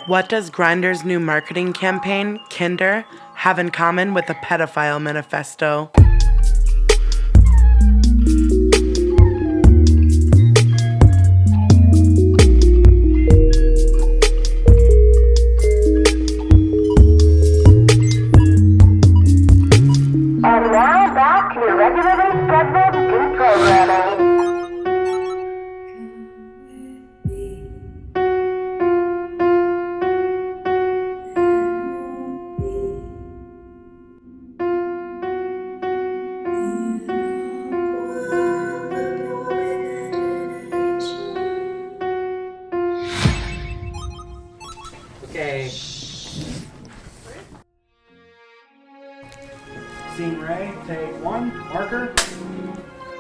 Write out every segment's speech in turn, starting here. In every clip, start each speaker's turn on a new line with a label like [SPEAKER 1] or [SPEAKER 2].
[SPEAKER 1] What does Grindr's new marketing campaign, Kindr, have in common with the Pedophile Manifesto?
[SPEAKER 2] And now back to your regularly scheduled deprogramming.
[SPEAKER 1] Okay. Scene Ray, take one, marker.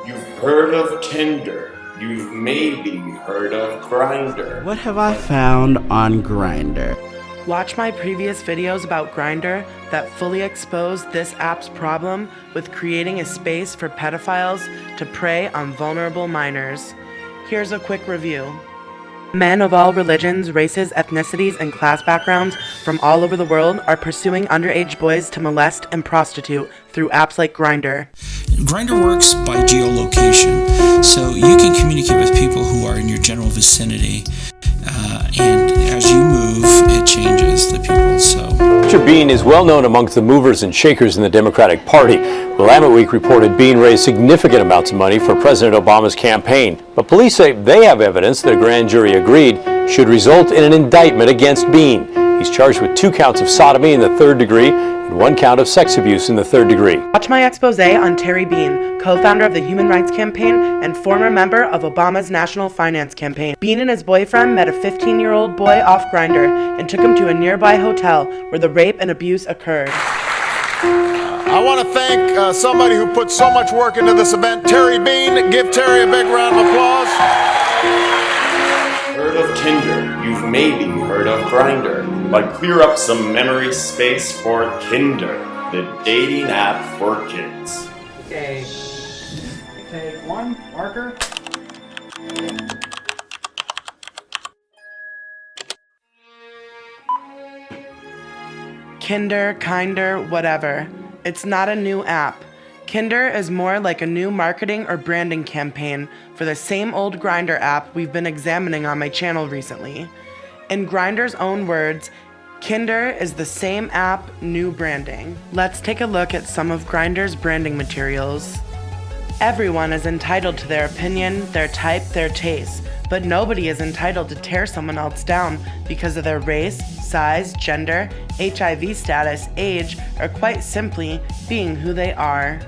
[SPEAKER 3] You've heard of Kindr. You've maybe heard of Grindr.
[SPEAKER 4] What have I found on Grindr?
[SPEAKER 1] Watch my previous videos about Grindr that fully expose this app's problem with creating a space for pedophiles to prey on vulnerable minors. Here's a quick review. Men of all religions, races, ethnicities, and class backgrounds from all over the world are pursuing underage boys to molest and prostitute through apps like Grindr.
[SPEAKER 5] Grindr works by geolocation, so you can communicate with people who are in your general vicinity, and as you move, it changes the people. So
[SPEAKER 6] Mr. Bean is well known amongst the movers and shakers in the Democratic Party. Willamette Week reported Bean raised significant amounts of money for President Obama's campaign. But police say they have evidence that a grand jury agreed should result in an indictment against Bean. He's charged with 2 counts of sodomy in the 3rd degree and 1 count of sex abuse in the 3rd degree.
[SPEAKER 1] Watch my expose on Terry Bean, co-founder of the Human Rights Campaign and former member of Obama's National Finance Campaign. Bean and his boyfriend met a 15-year-old boy off Grindr and took him to a nearby hotel where the rape and abuse occurred.
[SPEAKER 7] I want to thank somebody who put so much work into this event, Terry Bean. Give Terry a big round of applause.
[SPEAKER 3] Heard of Kindr. You've maybe heard of Grindr. But clear up some memory space for Kindr, the dating app for kids.
[SPEAKER 1] Okay. Take one, marker. Kindr, Kindr, whatever. It's not a new app. Kindr is more like a new marketing or branding campaign for the same old Grindr app we've been examining on my channel recently. In Grindr's own words, Kindr is the same app, new branding. Let's take a look at some of Grindr's branding materials. Everyone is entitled to their opinion, their type, their taste, but nobody is entitled to tear someone else down because of their race, size, gender, HIV status, age, or quite simply being who they are.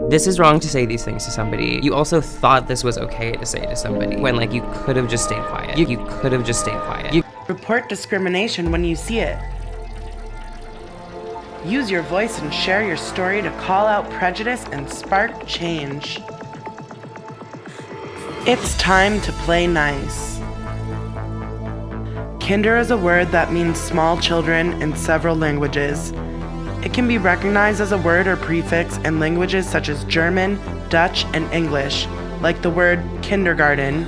[SPEAKER 8] This is wrong to say these things to somebody. You also thought this was okay to say to somebody when, like, you could have just stayed quiet. You could have just stayed quiet.
[SPEAKER 1] Report discrimination when you see it. Use your voice and share your story to call out prejudice and spark change. It's time to play nice. Kindr is a word that means small children in several languages. It can be recognized as a word or prefix in languages such as German, Dutch, and English, like the word kindergarten.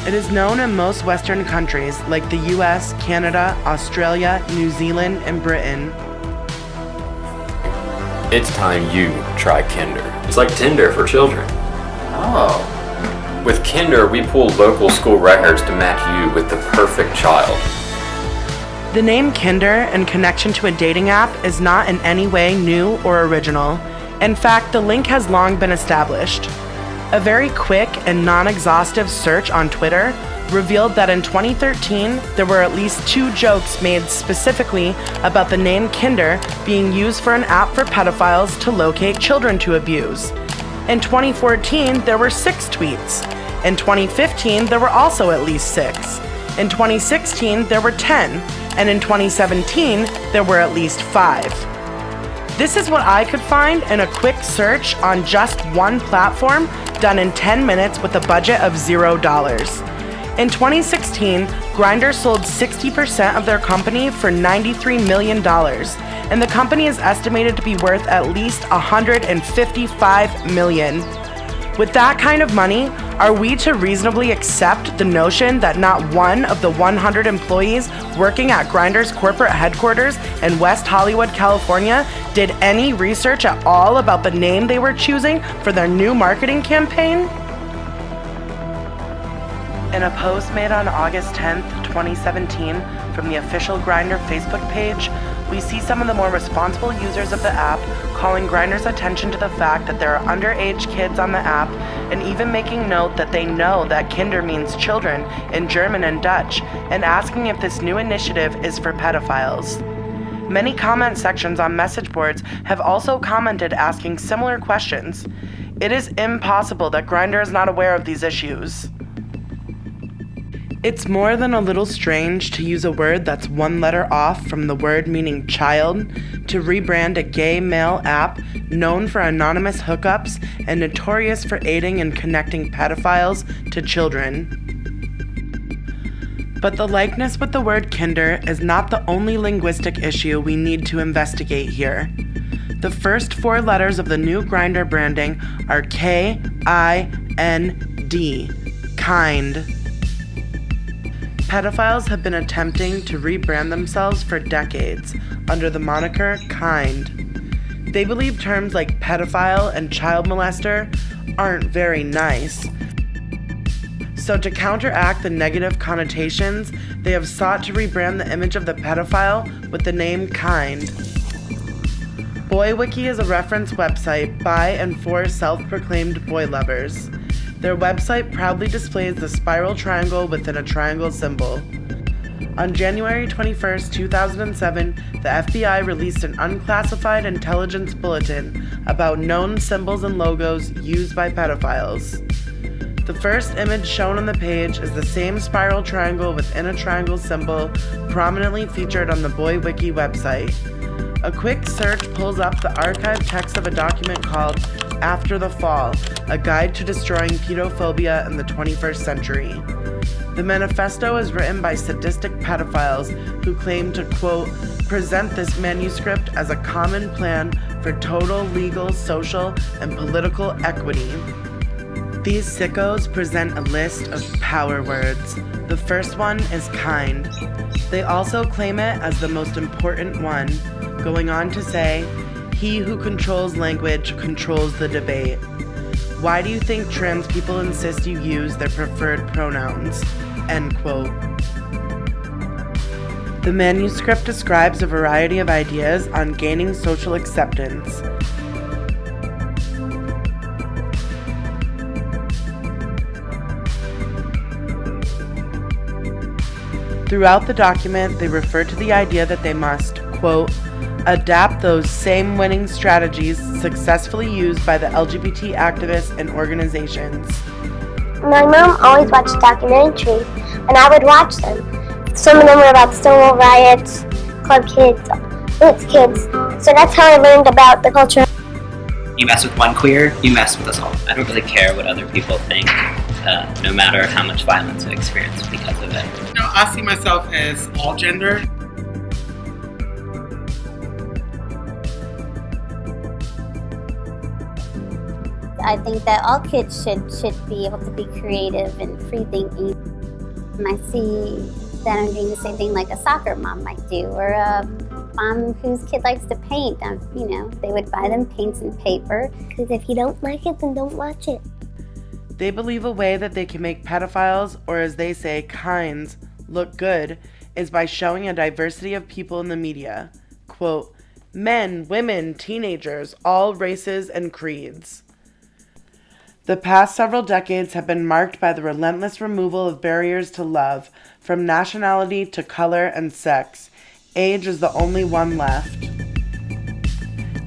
[SPEAKER 1] It is known in most Western countries like the US, Canada, Australia, New Zealand, and Britain.
[SPEAKER 9] It's time you try Kindr. It's like Tinder for children. Oh. With Kindr, we pull local school records to match you with the perfect child.
[SPEAKER 1] The name Kindr in connection to a dating app is not in any way new or original. In fact, the link has long been established. A very quick and non-exhaustive search on Twitter revealed that in 2013, there were at least 2 jokes made specifically about the name Kindr being used for an app for pedophiles to locate children to abuse. In 2014, there were 6 tweets. In 2015, there were also at least 6. In 2016, there were 10. And in 2017, there were at least 5. This is what I could find in a quick search on just one platform done in 10 minutes with a budget of $0. In 2016, Grindr sold 60% of their company for $93 million, and the company is estimated to be worth at least $155 million. With that kind of money, are we to reasonably accept the notion that not one of the 100 employees working at Grindr's corporate headquarters in West Hollywood, California, did any research at all about the name they were choosing for their new marketing campaign? In a post made on August 10th, 2017, from the official Grindr Facebook page, we see some of the more responsible users of the app calling Grindr's attention to the fact that there are underage kids on the app, and even making note that they know that Kindr means children in German and Dutch, and asking if this new initiative is for pedophiles. Many comment sections on message boards have also commented asking similar questions. It is impossible that Grindr is not aware of these issues. It's more than a little strange to use a word that's one letter off from the word meaning child to rebrand a gay male app known for anonymous hookups and notorious for aiding and connecting pedophiles to children. But the likeness with the word Kindr is not the only linguistic issue we need to investigate here. The first four letters of the new Grindr branding are K-I-N-D, kind. Pedophiles have been attempting to rebrand themselves for decades under the moniker Kind. They believe terms like pedophile and child molester aren't very nice. So to counteract the negative connotations, they have sought to rebrand the image of the pedophile with the name Kind. BoyWiki is a reference website by and for self-proclaimed boy lovers. Their website proudly displays the spiral triangle within a triangle symbol. On January 21, 2007, the FBI released an unclassified intelligence bulletin about known symbols and logos used by pedophiles. The first image shown on the page is the same spiral triangle within a triangle symbol prominently featured on the BoyWiki website. A quick search pulls up the archived text of a document called After the Fall, a guide to destroying pedophobia in the 21st century. The manifesto is written by sadistic pedophiles who claim to, quote, present this manuscript as a common plan for total legal, social, and political equity. These sickos present a list of power words. The first one is kind. They also claim it as the most important one, going on to say, he who controls language controls the debate. Why do you think trans people insist you use their preferred pronouns? End quote. The manuscript describes a variety of ideas on gaining social acceptance. Throughout the document, they refer to the idea that they must, quote, adapt those same winning strategies successfully used by the LGBT activists and organizations.
[SPEAKER 10] My mom always watched documentaries, and I would watch them. Some of them were about Stonewall riots, Club Kids, It's Kids. So that's how I learned about the culture.
[SPEAKER 11] You mess with one queer, you mess with us all. I don't really care what other people think, no matter how much violence I experience because of it.
[SPEAKER 1] You know, I see myself as all gender.
[SPEAKER 10] I think that all kids should be able to be creative and free thinking. And I see that I'm doing the same thing like a soccer mom might do, or a mom whose kid likes to paint. They would buy them paints and paper, because if you don't like it, then don't watch it.
[SPEAKER 1] They believe a way that they can make pedophiles, or as they say, kinds, look good is by showing a diversity of people in the media. Quote, men, women, teenagers, all races and creeds. The past several decades have been marked by the relentless removal of barriers to love, from nationality to color and sex. Age is the only one left.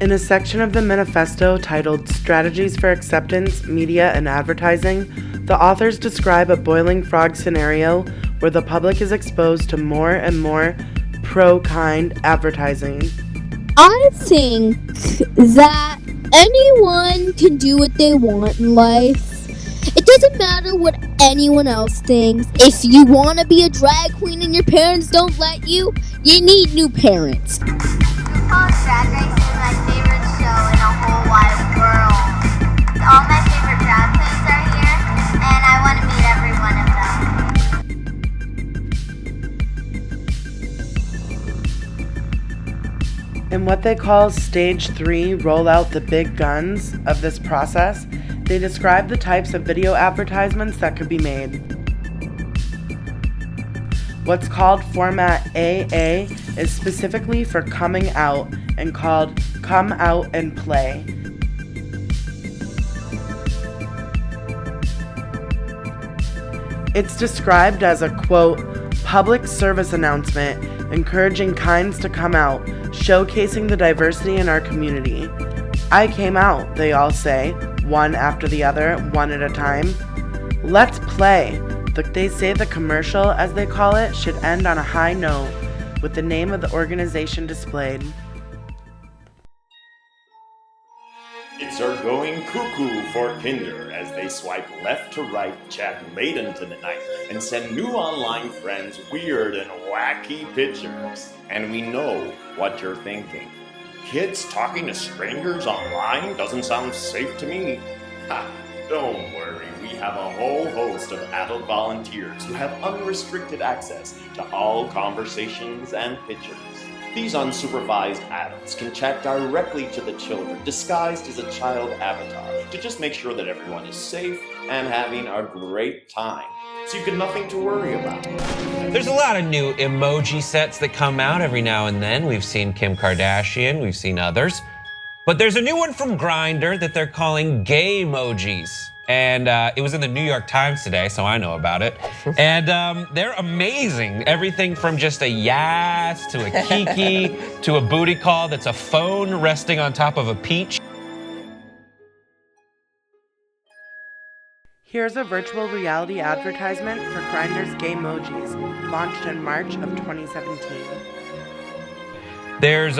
[SPEAKER 1] In a section of the manifesto titled Strategies for Acceptance, Media, and Advertising, the authors describe a boiling frog scenario where the public is exposed to more and more pro-kind advertising.
[SPEAKER 12] I think that anyone can do what they want in life. It doesn't matter what anyone else thinks. If you want to be a drag queen and your parents don't let you, you need new parents.
[SPEAKER 10] RuPaul's Drag Race is my favorite show in the whole wide world. All my favorite drag
[SPEAKER 1] In what they call Stage 3, roll out the big guns of this process, they describe the types of video advertisements that could be made. What's called Format AA is specifically for coming out and called Come Out and Play. It's described as a, quote, public service announcement encouraging kinds to come out, showcasing the diversity in our community. I came out, they all say, one after the other, one at a time. Let's play. They say the commercial, as they call it, should end on a high note with the name of the organization displayed.
[SPEAKER 3] Kids are going cuckoo for Kindr as they swipe left to right, chat late into the night, and send new online friends weird and wacky pictures. And we know what you're thinking. Kids talking to strangers online doesn't sound safe to me. Ha, don't worry, we have a whole host of adult volunteers who have unrestricted access to all conversations and pictures. These unsupervised adults can chat directly to the children, disguised as a child avatar, to just make sure that everyone is safe and having a great time. So you've got nothing to worry about.
[SPEAKER 13] There's a lot of new emoji sets that come out every now and then. We've seen Kim Kardashian, we've seen others. But there's a new one from Grindr that they're calling gay emojis. And it was in the New York Times today, so I know about it. And they're amazing. Everything from just a yes to a kiki to a booty call that's a phone resting on top of a peach.
[SPEAKER 1] Here's a virtual reality advertisement for Grindr's gay emojis, launched in March of 2017.
[SPEAKER 13] There's,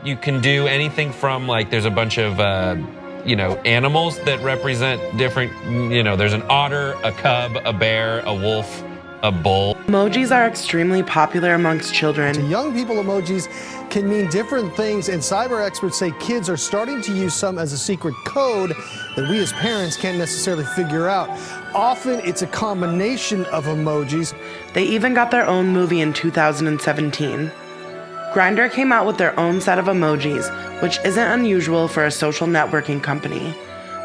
[SPEAKER 13] you can do anything from, like, there's a bunch of, animals that represent different, there's an otter, a cub, a bear, a wolf, a bull.
[SPEAKER 1] Emojis are extremely popular amongst children.
[SPEAKER 14] To young people, emojis can mean different things, and cyber experts say kids are starting to use some as a secret code that we as parents can't necessarily figure out. Often it's a combination of emojis.
[SPEAKER 1] They even got their own movie in 2017. Grindr came out with their own set of emojis, which isn't unusual for a social networking company.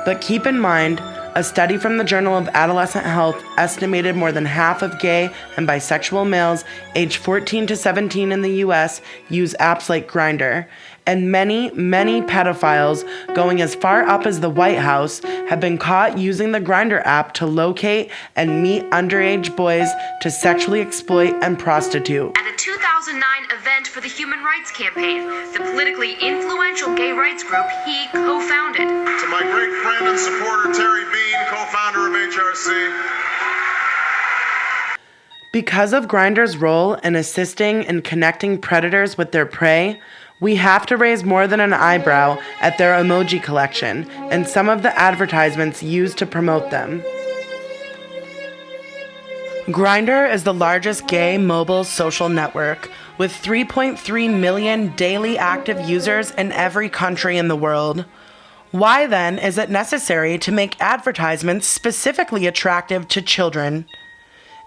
[SPEAKER 1] But keep in mind, a study from the Journal of Adolescent Health estimated more than half of gay and bisexual males aged 14 to 17 in the US use apps like Grindr, and many, many pedophiles, going as far up as the White House, have been caught using the Grindr app to locate and meet underage boys to sexually exploit and prostitute.
[SPEAKER 15] At a 2009 event for the Human Rights Campaign, the politically influential gay rights group he co-founded.
[SPEAKER 7] To my great friend and supporter Terry Bean, co-founder of HRC.
[SPEAKER 1] Because of Grindr's role in assisting and connecting predators with their prey, we have to raise more than an eyebrow at their emoji collection and some of the advertisements used to promote them. Grindr is the largest gay mobile social network, with 3.3 million daily active users in every country in the world. Why then is it necessary to make advertisements specifically attractive to children?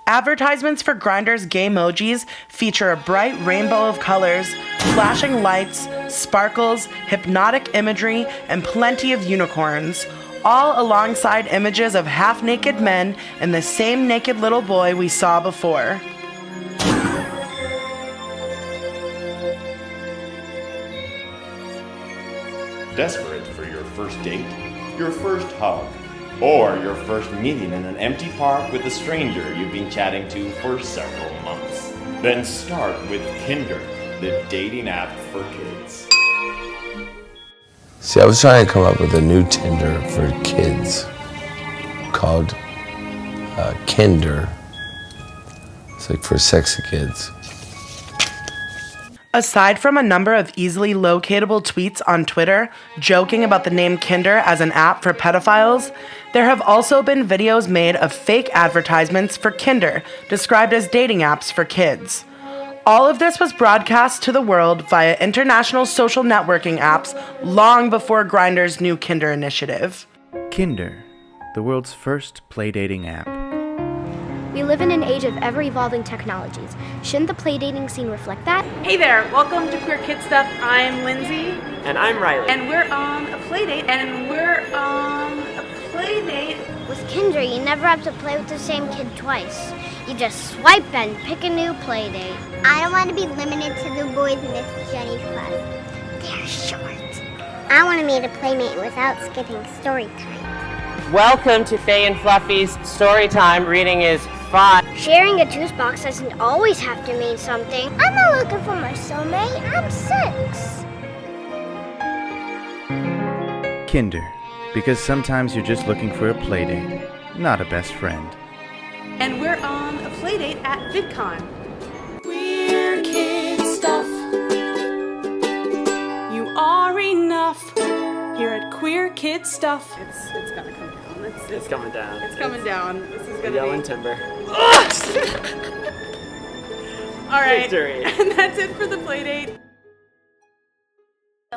[SPEAKER 1] Advertisements for Grindr's gay emojis feature a bright rainbow of colors, flashing lights, sparkles, hypnotic imagery, and plenty of unicorns, all alongside images of half-naked men and the same naked little boy we saw before.
[SPEAKER 3] Desperate for your first date, your first hug, or your first meeting in an empty park with a stranger you've been chatting to for several months? Then start with Kindr, the dating app for kids.
[SPEAKER 16] See, I was trying to come up with a new Tinder for kids called Kindr. It's like for sexy kids.
[SPEAKER 1] Aside from a number of easily locatable tweets on Twitter joking about the name Kindr as an app for pedophiles, there have also been videos made of fake advertisements for Kindr, described as dating apps for kids. All of this was broadcast to the world via international social networking apps long before Grindr's new Kindr initiative.
[SPEAKER 17] Kindr, the world's first play dating app. We live in an age of ever-evolving technologies. Shouldn't the playdating scene reflect that?
[SPEAKER 18] Hey there, welcome to Queer Kid Stuff. I'm Lindsay.
[SPEAKER 19] And I'm Riley.
[SPEAKER 18] And we're on a playdate.
[SPEAKER 10] With Kindr, you never have to play with the same kid twice. You just swipe and pick a new playdate.
[SPEAKER 20] I don't want to be limited to the boys in Miss Jenny's class. They're short. I want to meet a playmate without skipping story time.
[SPEAKER 19] Welcome to Faye and Fluffy's story time. Reading is fun.
[SPEAKER 10] Sharing a juice box doesn't always have to mean something.
[SPEAKER 20] I'm not looking for my soulmate. I'm 6.
[SPEAKER 21] Kindr, because sometimes you're just looking for a playdate, not a best friend.
[SPEAKER 18] And we're on a playdate at VidCon.
[SPEAKER 22] Queer Kid Stuff. You are enough here at Queer Kid Stuff.
[SPEAKER 18] It's gonna come down.
[SPEAKER 19] It's coming down.
[SPEAKER 18] It's coming down. This is gonna
[SPEAKER 19] yelling
[SPEAKER 18] be...
[SPEAKER 19] timber.
[SPEAKER 18] All right.
[SPEAKER 19] Victory.
[SPEAKER 18] And that's it for the playdate.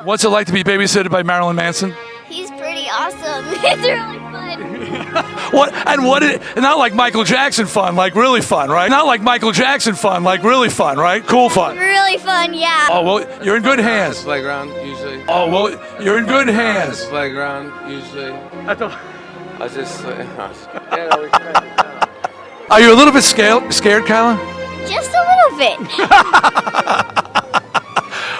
[SPEAKER 23] What's it like to be babysitted by Marilyn Manson?
[SPEAKER 20] He's pretty awesome. It's really fun.
[SPEAKER 23] Not like Michael Jackson fun, like really fun, right? Not like Michael Jackson fun, like really fun, right? Cool fun.
[SPEAKER 20] Really fun, yeah.
[SPEAKER 23] Oh, well, you're in good hands.
[SPEAKER 16] Playground, usually.
[SPEAKER 23] Oh, well, you're in good hands.
[SPEAKER 16] Playground, usually.
[SPEAKER 23] At the...
[SPEAKER 16] I was just...
[SPEAKER 23] Are you a little bit scared, Kyla?
[SPEAKER 20] Just a little bit.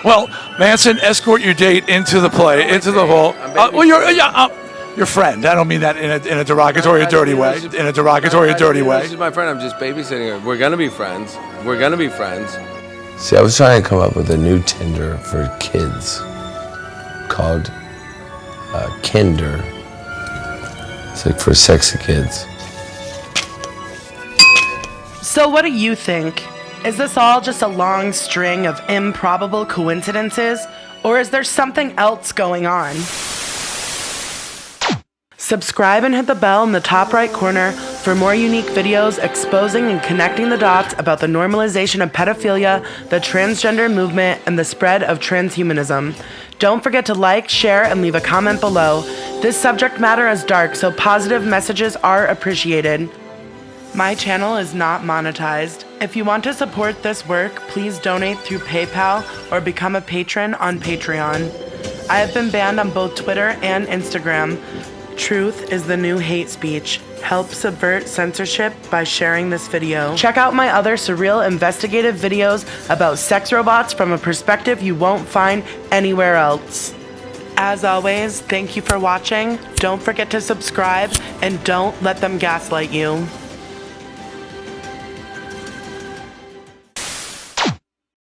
[SPEAKER 23] Well, Manson, escort your date into the play, into the hall. Well, your friend. I don't mean that in a derogatory or dirty way. In a derogatory or dirty way.
[SPEAKER 16] She's my friend. I'm just babysitting her. We're gonna be friends. See, I was trying to come up with a new Tinder for kids called Kindr. It's like for sexy kids.
[SPEAKER 1] So what do you think? Is this all just a long string of improbable coincidences, or is there something else going on? Subscribe and hit the bell in the top right corner for more unique videos exposing and connecting the dots about the normalization of pedophilia, the transgender movement, and the spread of transhumanism. Don't forget to like, share, and leave a comment below. This subject matter is dark, so positive messages are appreciated. My channel is not monetized. If you want to support this work, please donate through PayPal or become a patron on Patreon. I have been banned on both Twitter and Instagram. Truth is the new hate speech. Help subvert censorship by sharing this video. Check out my other surreal investigative videos about sex robots from a perspective you won't find anywhere else. As always, thank you for watching. Don't forget to subscribe and don't let them gaslight you.